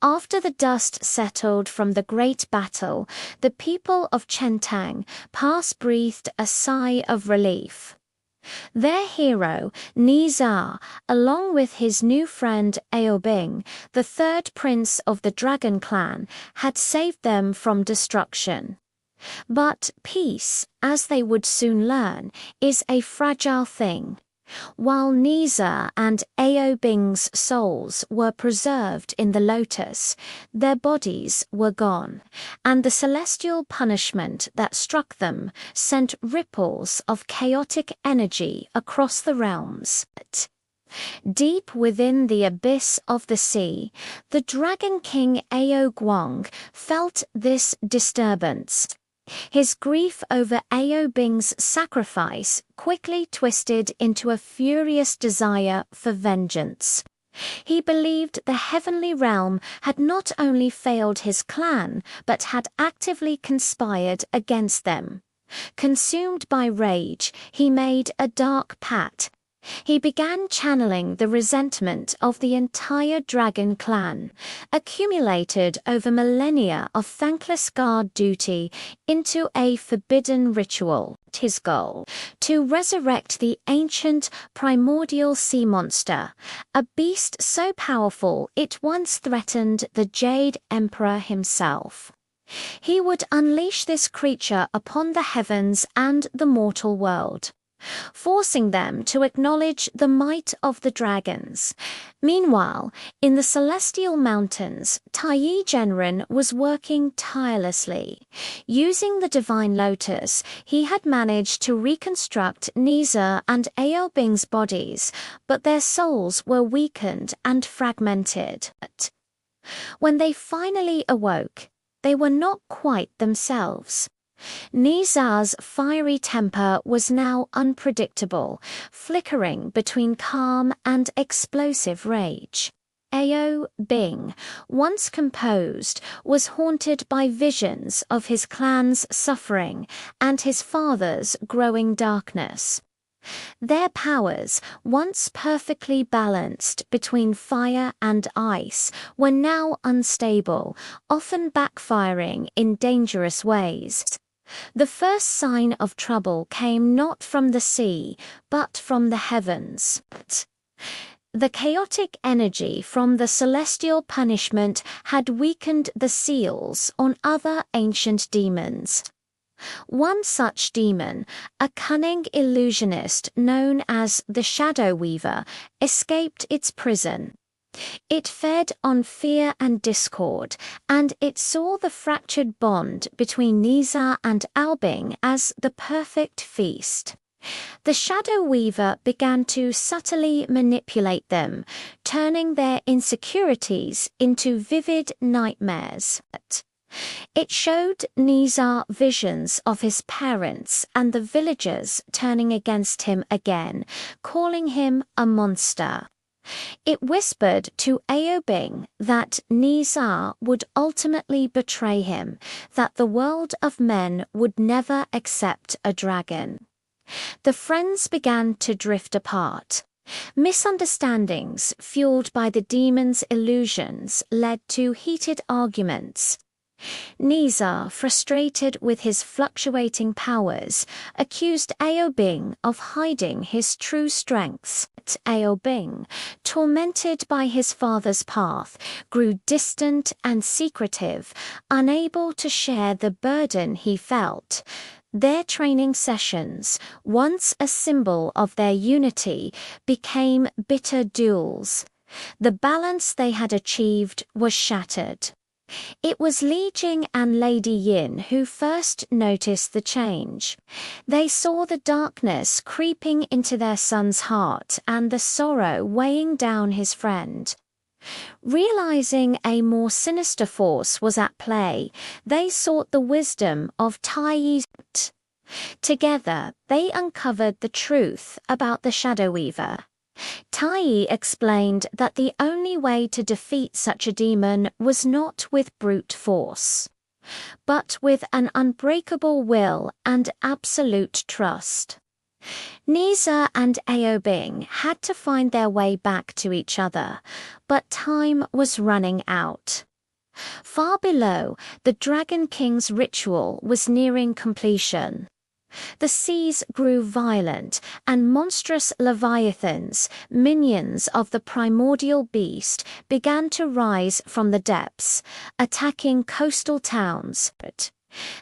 After the dust settled from the great battle, the people of Chentang Pass breathed a sigh of relief. Their hero, Nizar, along with his new friend Aobing, the third prince of the Dragon Clan, had saved them from destruction. But peace, as they would soon learn, is a fragile thing. While Nizar and Aobing's souls were preserved in the lotus, their bodies were gone, and the celestial punishment that struck them sent ripples of chaotic energy across the realms. Deep within the abyss of the sea, the Dragon King Ao Guang felt this disturbance. His grief over Aobing's sacrifice quickly twisted into a furious desire for vengeance. He believed the heavenly realm had not only failed his clan, but had actively conspired against them. Consumed by rage, he made a dark pact. He began channeling the resentment of the entire Dragon Clan, accumulated over millennia of thankless guard duty, into a forbidden ritual. His goal: to resurrect the ancient primordial sea monster, a beast so powerful it once threatened the Jade Emperor himself. He would unleash this creature upon the heavens and the mortal world, forcing them to acknowledge the might of the dragons. Meanwhile, in the celestial mountains, Taiyi Genren was working tirelessly. Using the divine lotus, he had managed to reconstruct Nizar and Aobing's bodies, but their souls were weakened and fragmented. When they finally awoke, they were not quite themselves. Nizar's fiery temper was now unpredictable, flickering between calm and explosive rage. Ao Bing, once composed, was haunted by visions of his clan's suffering and his father's growing darkness. Their powers, once perfectly balanced between fire and ice, were now unstable, often backfiring in dangerous ways. The first sign of trouble came not from the sea, but from the heavens. The chaotic energy from the celestial punishment had weakened the seals on other ancient demons. One such demon, a cunning illusionist known as the Shadow Weaver, escaped its prison. It fed on fear and discord, and it saw the fractured bond between Nizar and Aobing as the perfect feast. The Shadow Weaver began to subtly manipulate them, turning their insecurities into vivid nightmares. It showed Nizar visions of his parents and the villagers turning against him again, calling him a monster. It whispered to Aobing that Nizar would ultimately betray him, that the world of men would never accept a dragon. The friends began to drift apart. Misunderstandings, fueled by the demon's illusions, led to heated arguments. Nizar, frustrated with his fluctuating powers, accused Aobing of hiding his true strengths. Aobing, tormented by his father's path, grew distant and secretive, unable to share the burden he felt. Their training sessions, once a symbol of their unity, became bitter duels. The balance they had achieved was shattered. It was Li Jing and Lady Yin who first noticed the change. They saw the darkness creeping into their son's heart and the sorrow weighing down his friend. Realizing a more sinister force was at play, they sought the wisdom of Taiyi. Together, they uncovered the truth about the Shadow Weaver. Taiyi explained that the only way to defeat such a demon was not with brute force, but with an unbreakable will and absolute trust. Nizar and Aobing had to find their way back to each other, but time was running out. Far below, the Dragon King's ritual was nearing completion. The seas grew violent, and monstrous leviathans, minions of the primordial beast, began to rise from the depths, attacking coastal towns.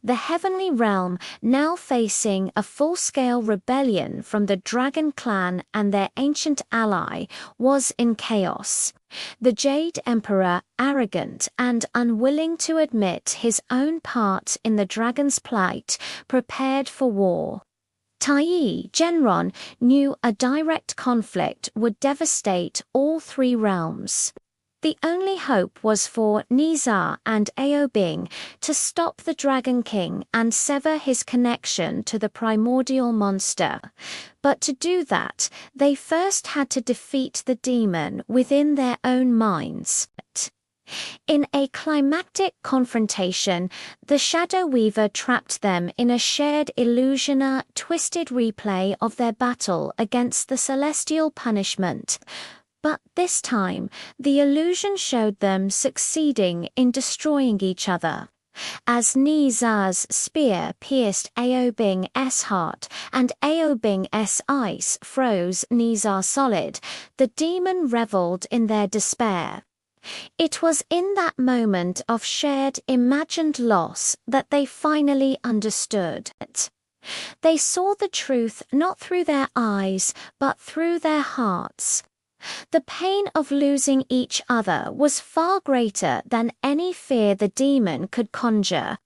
The heavenly realm, now facing a full-scale rebellion from the Dragon Clan and their ancient ally, was in chaos. The Jade Emperor, arrogant and unwilling to admit his own part in the dragon's plight, prepared for war. Tai Genron knew a direct conflict would devastate all three realms. The only hope was for Nizar and Aobing to stop the Dragon King and sever his connection to the primordial monster. But to do that, they first had to defeat the demon within their own minds. In a climactic confrontation, the Shadow Weaver trapped them in a shared illusioner, twisted replay of their battle against the celestial punishment. But this time, the illusion showed them succeeding in destroying each other. As Nizar's spear pierced Aobing's heart and Aobing's ice froze Nizar solid, the demon reveled in their despair. It was in that moment of shared imagined loss that they finally understood it. They saw the truth not through their eyes, but through their hearts. The pain of losing each other was far greater than any fear the demon could conjure.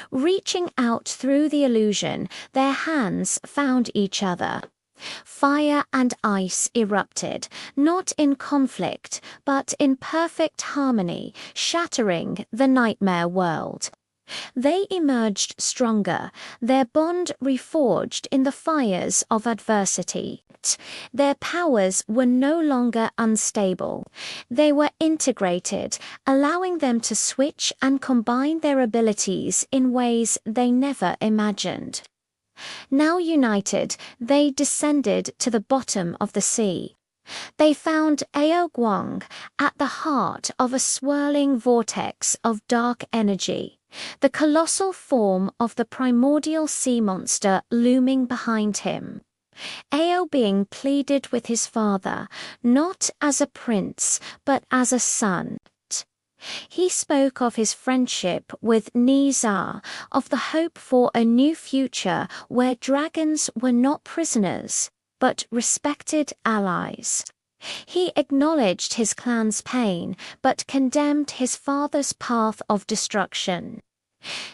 Reaching out through the illusion, their hands found each other. Fire and ice erupted, not in conflict, but in perfect harmony, shattering the nightmare world. They emerged stronger, their bond reforged in the fires of adversity. Their powers were no longer unstable. They were integrated, allowing them to switch and combine their abilities in ways they never imagined. Now united, they descended to the bottom of the sea. They found Ao Guang at the heart of a swirling vortex of dark energy, the colossal form of the primordial sea monster looming behind him. Aobing pleaded with his father, not as a prince, but as a son. He spoke of his friendship with Nizar, of the hope for a new future where dragons were not prisoners, but respected allies. He acknowledged his clan's pain, but condemned his father's path of destruction.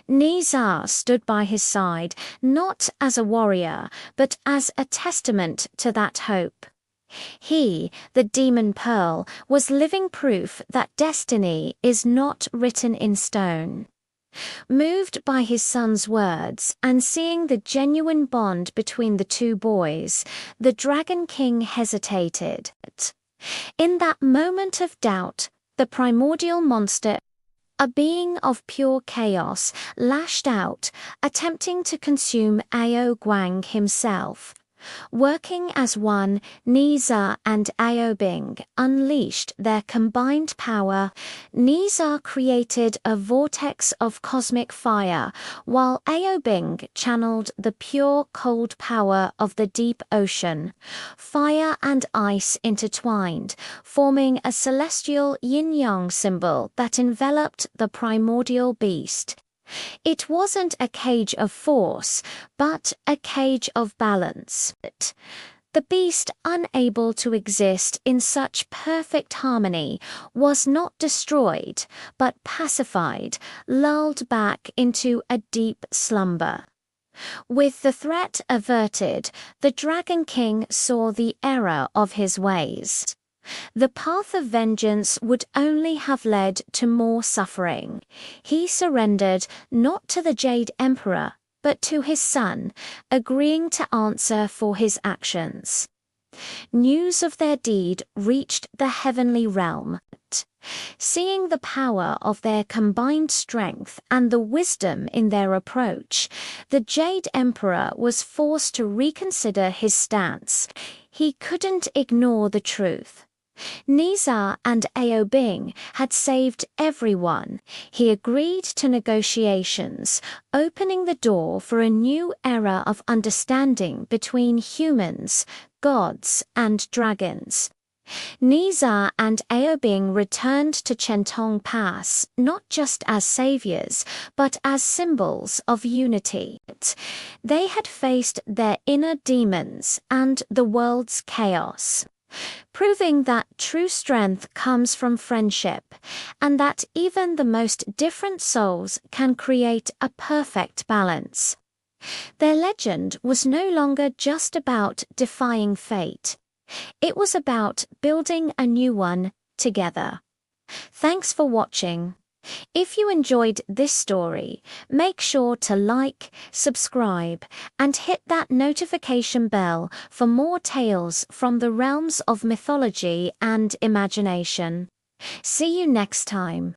Nizar stood by his side, not as a warrior, but as a testament to that hope. He, the Demon Pearl, was living proof that destiny is not written in stone. Moved by his son's words and seeing the genuine bond between the two boys, the Dragon King hesitated. In that moment of doubt, the primordial monster, a being of pure chaos, lashed out, attempting to consume Ao Guang himself. Working as one, Nizar and Aobing unleashed their combined power. Nizar created a vortex of cosmic fire, while Aobing channeled the pure cold power of the deep ocean. Fire and ice intertwined, forming a celestial yin-yang symbol that enveloped the primordial beast. It wasn't a cage of force, but a cage of balance. The beast, unable to exist in such perfect harmony, was not destroyed, but pacified, lulled back into a deep slumber. With the threat averted, the Dragon King saw the error of his ways. The path of vengeance would only have led to more suffering. He surrendered not to the Jade Emperor, but to his son, agreeing to answer for his actions. News of their deed reached the heavenly realm. Seeing the power of their combined strength and the wisdom in their approach, the Jade Emperor was forced to reconsider his stance. He couldn't ignore the truth. Nizar and Aobing had saved everyone. He agreed to negotiations, opening the door for a new era of understanding between humans, gods, and dragons. Nizar and Aobing returned to Chentong Pass not just as saviors, but as symbols of unity. They had faced their inner demons and the world's chaos, proving that true strength comes from friendship, and that even the most different souls can create a perfect balance. Their legend was no longer just about defying fate. It was about building a new one together. Thanks for watching. If you enjoyed this story, make sure to like, subscribe, and hit that notification bell for more tales from the realms of mythology and imagination. See you next time.